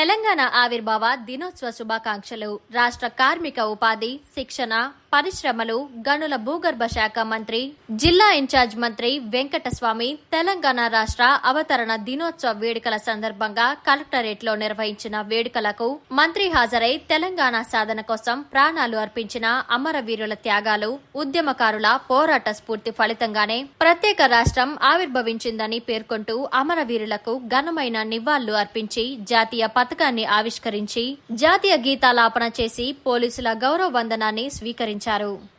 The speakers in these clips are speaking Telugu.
తెలంగాణ ఆవిర్భావ దినోత్సవ శుభాకాంక్షలు. రాష్ట్ర కార్మిక ఉపాధి, శిక్షణ, పరిశ్రమలు, గనుల భూగర్భ శాఖ మంత్రి, జిల్లా ఇన్ఛార్జ్ మంత్రి వెంకటస్వామి తెలంగాణ రాష్ట్ర అవతరణ దినోత్సవ వేడుకల సందర్భంగా కలెక్టరేట్లో నిర్వహించిన వేడుకలకు మంత్రి హాజరై తెలంగాణ సాధన కోసం ప్రాణాలు అర్పించిన అమరవీరుల త్యాగాలు, ఉద్యమకారుల పోరాట స్ఫూర్తి ఫలితంగానే ప్రత్యేక రాష్ట్రం ఆవిర్భవించిందని పేర్కొంటూ అమరవీరులకు ఘనమైన నివాళులు అర్పించి జాతీయ పతాకాన్ని ఆవిష్కరించి జాతీయ గీతాలాపన చేసి పోలీసుల గౌరవ వందనాన్ని స్వీకరించారు.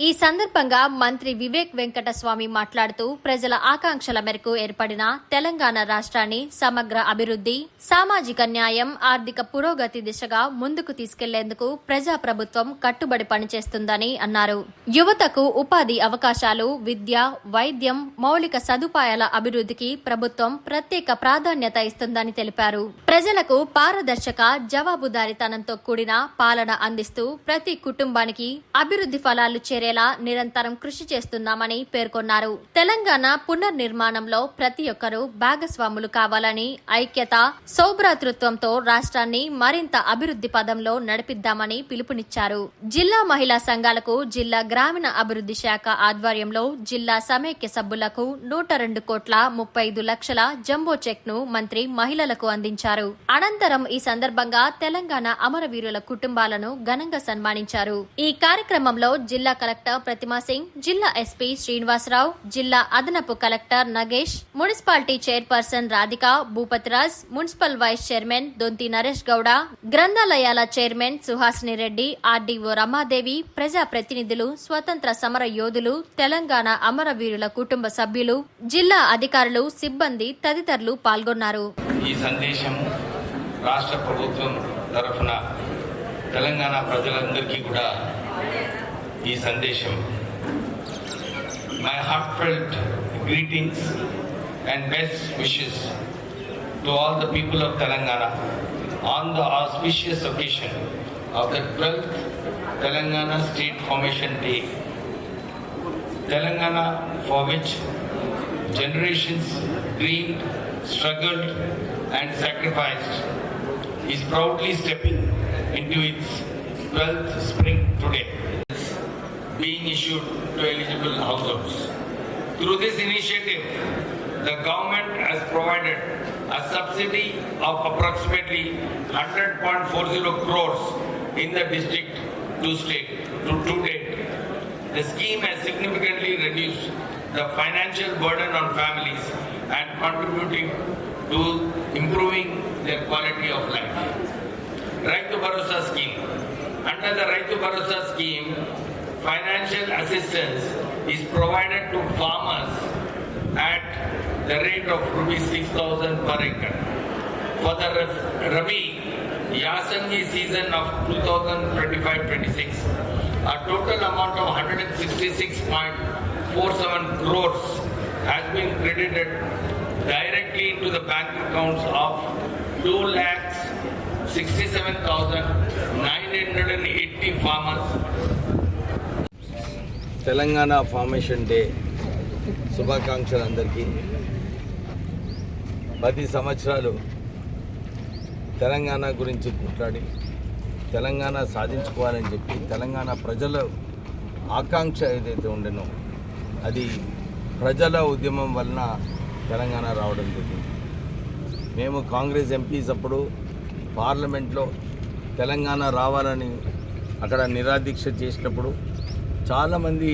ఈ సందర్భంగా మంత్రి వివేక్ వెంకటస్వామి మాట్లాడుతూ ప్రజల ఆకాంక్షల మేరకు ఏర్పడిన తెలంగాణ రాష్ట్రాన్ని సమగ్ర అభివృద్ధి, సామాజిక న్యాయం, ఆర్థిక పురోగతి దిశగా ముందుకు తీసుకెళ్లేందుకు ప్రజాప్రభుత్వం కట్టుబడి పనిచేస్తుందని అన్నారు. యువతకు ఉపాధి అవకాశాలు, విద్య, వైద్యం, మౌలిక సదుపాయాల అభివృద్ధికి ప్రభుత్వం ప్రత్యేక ప్రాధాన్యత ఇస్తుందని తెలిపారు. ప్రజలకు పారదర్శక, జవాబుదారీతనంతో కూడిన పాలన అందిస్తూ ప్రతి కుటుంబానికి అభివృద్ధి ఫలాలు చేరేలా నిరంతరం కృషి చేస్తున్నామని పేర్కొన్నారు. తెలంగాణ పునర్నిర్మాణంలో ప్రతి ఒక్కరూ భాగస్వాములు కావాలని, ఐక్యత, సౌభ్రాతృత్వంతో రాష్ట్రాన్ని మరింత అభివృద్ధి పదంలో నడిపిద్దామని పిలుపునిచ్చారు. జిల్లా మహిళా సంఘాలకు జిల్లా గ్రామీణ అభివృద్ధి శాఖ ఆధ్వర్యంలో జిల్లా సమైక్య సభ్యులకు 102 కోట్ల 35 లక్షల జంబో చెక్ ను మంత్రి మహిళలకు అందించారు. అనంతరం ఈ సందర్భంగా తెలంగాణ అమరవీరుల కుటుంబాలను ఘనంగా సన్మానించారు. ఈ కార్యక్రమంలో జిల్లా కలెక్టర్ ప్రతిమా సింగ్, జిల్లా ఎస్పీ శ్రీనివాసరావు, జిల్లా అదనపు collector Nagesh, municipality chairperson Radhika, Bhupathiraj, municipal vice chairman Donthi Naresh Gowda, గ్రంథాలయాల చైర్మన్ సుహాసిని రెడ్డి, ఆర్డీఓ రమాదేవి, ప్రజా ప్రతినిధులు, స్వతంత్ర సమర యోధులు, తెలంగాణ అమరవీరుల కుటుంబ సభ్యులు, జిల్లా అధికారులు, సిబ్బంది తదితరులు పాల్గొన్నారు. ఈ సందేశం రాష్ట్ర ప్రభుత్వం తరఫున తెలంగాణ ప్రజలందరికీ కూడా ఈ సందేశం. My heartfelt greetings and best wishes to all the people of Telangana on the auspicious occasion of the 12th Telangana State Formation Day. Telangana, for which generations dreamed, struggled and sacrificed, is proudly stepping into its 12th spring today, being issued to eligible households. Through this initiative, the government has provided a subsidy of approximately 100.40 crores in the district to date. The scheme has significantly reduced the financial burden on families and contributing to improving their quality of life. Raitu Bharosa scheme. Under the Raitu Bharosa scheme, financial assistance is provided to farmers at the rate of rupees 6,000 per acre. For the Rabi Yasangi season of 2025-26, a total amount of 166.47 crores has been credited directly into the bank accounts of 2,67,980 farmers. Telangana formation day శుభాకాంక్షలు అందరికీ. 10 సంవత్సరాలు తెలంగాణ గురించి కొట్లాడి తెలంగాణ సాధించుకోవాలని చెప్పి తెలంగాణ ప్రజల ఆకాంక్ష ఏదైతే ఉండేనో అది ప్రజల ఉద్యమం వలన తెలంగాణ రావడం జరిగింది. మేము కాంగ్రెస్ ఎంపీస్ అప్పుడు పార్లమెంట్లో తెలంగాణ రావాలని అక్కడ నిరాదీక్ష చేసినప్పుడు చాలామంది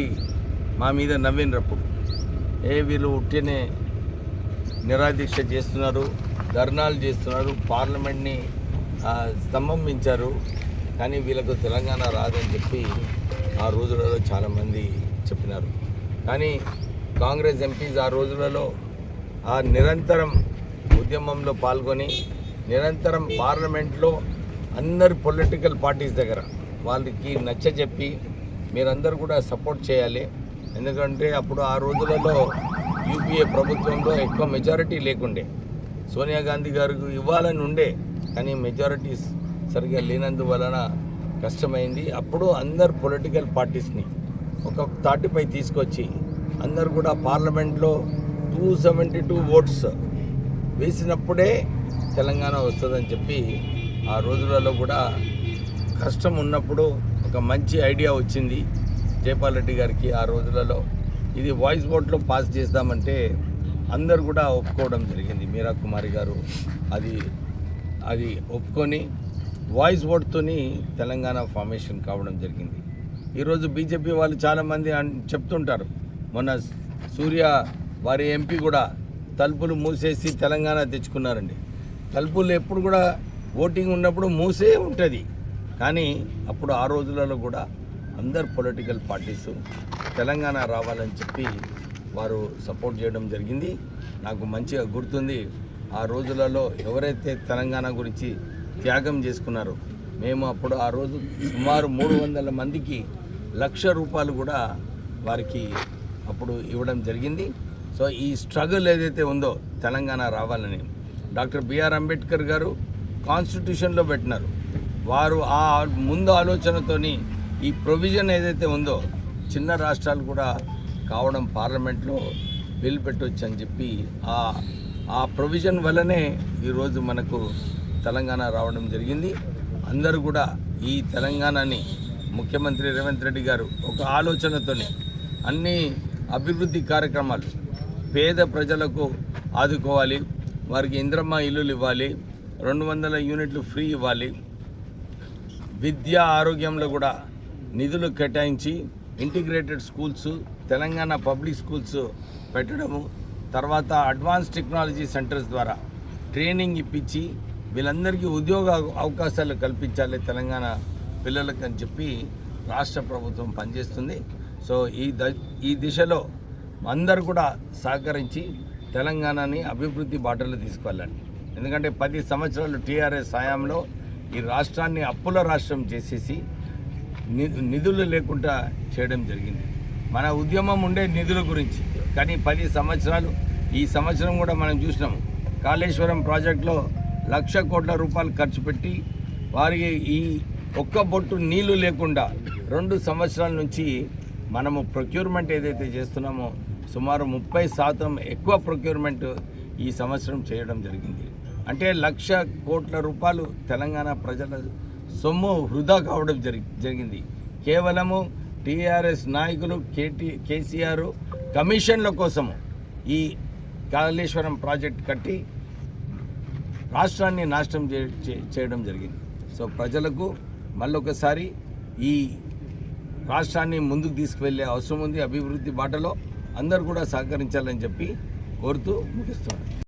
మా మీద నవ్వినప్పుడు వీళ్ళు ఉట్టినే నిరాదీక్ష చేస్తున్నారు, ధర్నాలు చేస్తున్నారు, పార్లమెంట్ని స్తంభించారు, కానీ వీళ్ళకు తెలంగాణ రాదని చెప్పి ఆ రోజులలో చాలామంది చెప్పినారు. కానీ కాంగ్రెస్ ఎంపీస్ ఆ రోజులలో ఆ నిరంతరం ఉద్యమంలో పాల్గొని నిరంతరం పార్లమెంట్లో అందరు పొలిటికల్ పార్టీస్ దగ్గర వాళ్ళకి నచ్చజెప్పి మీరందరూ కూడా సపోర్ట్ చేయాలి. ఎందుకంటే అప్పుడు ఆ రోజులలో యూపీఏ ప్రభుత్వంలో ఎక్కువ మెజారిటీ లేకుండే, సోనియా గాంధీ గారికి ఇవ్వాలని ఉండే, కానీ మెజారిటీస్ సరిగ్గా లేనందువలన కష్టమైంది. అప్పుడు అందరు పొలిటికల్ పార్టీస్ని ఒక తాటిపై తీసుకొచ్చి అందరు కూడా పార్లమెంట్లో 272 ఓట్స్ వేసినప్పుడే తెలంగాణ వస్తుందని చెప్పి ఆ రోజులలో కూడా కష్టం ఉన్నప్పుడు ఒక మంచి ఐడియా వచ్చింది జైపాల్ రెడ్డి గారికి. ఆ రోజులలో ఇది వాయిస్ ఓట్లో పాస్ చేద్దామంటే అందరు కూడా ఒప్పుకోవడం జరిగింది. మీరా కుమారి గారు అది ఒప్పుకొని వాయిస్ ఓట్తోని తెలంగాణ ఫార్మేషన్ కావడం జరిగింది. ఈరోజు బీజేపీ వాళ్ళు చాలామంది చెప్తుంటారు, మొన్న సూర్య వారి ఎంపీ కూడా తలుపులు మూసేసి తెలంగాణ తెచ్చుకున్నారండి. తలుపులు ఎప్పుడు కూడా ఓటింగ్ ఉన్నప్పుడు మూసే ఉంటుంది, కానీ అప్పుడు ఆ రోజులలో కూడా అందరు పొలిటికల్ పార్టీస్ తెలంగాణ రావాలని చెప్పి వారు సపోర్ట్ చేయడం జరిగింది. నాకు మంచిగా గుర్తుంది, ఆ రోజులలో ఎవరైతే తెలంగాణ గురించి త్యాగం చేసుకున్నారో మేము అప్పుడు ఆ రోజు సుమారు 300 మందికి ₹1,00,000 కూడా వారికి అప్పుడు ఇవ్వడం జరిగింది. సో ఈ స్ట్రగుల్ ఏదైతే ఉందో తెలంగాణ రావాలని డాక్టర్ బిఆర్ అంబేద్కర్ గారు కాన్స్టిట్యూషన్లో పెట్టినారు. వారు ఆ ముందు ఆలోచనతోని ఈ ప్రొవిజన్ ఏదైతే ఉందో చిన్న రాష్ట్రాలు కూడా కావడం పార్లమెంట్లో బిల్ పెట్టవచ్చు అని చెప్పి ఆ ప్రొవిజన్ వల్లనే ఈరోజు మనకు తెలంగాణ రావడం జరిగింది. అందరూ కూడా ఈ తెలంగాణని ముఖ్యమంత్రి రేవంత్ రెడ్డి గారు ఒక ఆలోచనతోని అన్ని అభివృద్ధి కార్యక్రమాలు పేద ప్రజలకు ఆదుకోవాలి, వారికి ఇంద్రమ్మ ఇల్లులు ఇవ్వాలి, 200 యూనిట్లు ఫ్రీ ఇవ్వాలి, విద్య ఆరోగ్యంలో కూడా నిధులు కేటాయించి integrated schools Telangana public schools పెట్టడము, తర్వాత అడ్వాన్స్ టెక్నాలజీ సెంటర్స్ ద్వారా ట్రైనింగ్ ఇప్పించి వీళ్ళందరికీ ఉద్యోగ అవకాశాలు కల్పించాలి తెలంగాణ పిల్లలకు అని చెప్పి రాష్ట్ర ప్రభుత్వం పనిచేస్తుంది. సో ఈ దిశలో అందరూ కూడా సహకరించి తెలంగాణని అభివృద్ధి బాటలో తీసుకెళ్ళండి. ఎందుకంటే 10 సంవత్సరాలు టీఆర్ఎస్ హయాంలో ఈ రాష్ట్రాన్ని అప్పుల రాష్ట్రం చేసేసి నిధులు లేకుండా చేయడం జరిగింది. మన ఉద్యమం ఉండే నిధుల గురించి, కానీ 10 సంవత్సరాలు ఈ సంవత్సరం కూడా మనం చూసినాం. కాళేశ్వరం ప్రాజెక్టులో ₹1,00,000 కోట్ల ఖర్చు పెట్టి వారికి ఈ ఒక్క బొట్టు నీళ్లు లేకుండా 2 సంవత్సరాల నుంచి మనము ప్రొక్యూర్మెంట్ ఏదైతే చేస్తున్నామో సుమారు 30% ఎక్కువ ప్రొక్యూర్మెంట్ ఈ సంవత్సరం చేయడం జరిగింది. అంటే ₹1,00,000 కోట్ల తెలంగాణ ప్రజల సొమ్ము వృధా కావడం జరిగింది. కేవలము టీఆర్ఎస్ నాయకులు కేసీఆర్ కమిషన్ల కోసము ఈ కాళేశ్వరం ప్రాజెక్ట్ కట్టి రాష్ట్రాన్ని నాశనం చేయడం జరిగింది. సో ప్రజలకు మళ్ళొకసారి ఈ రాష్ట్రాన్ని ముందుకు తీసుకువెళ్ళే అవసరం ఉంది. అభివృద్ధి బాటలో అందరూ కూడా సహకరించాలని చెప్పి కోరుతూ ముగిస్తున్నాను.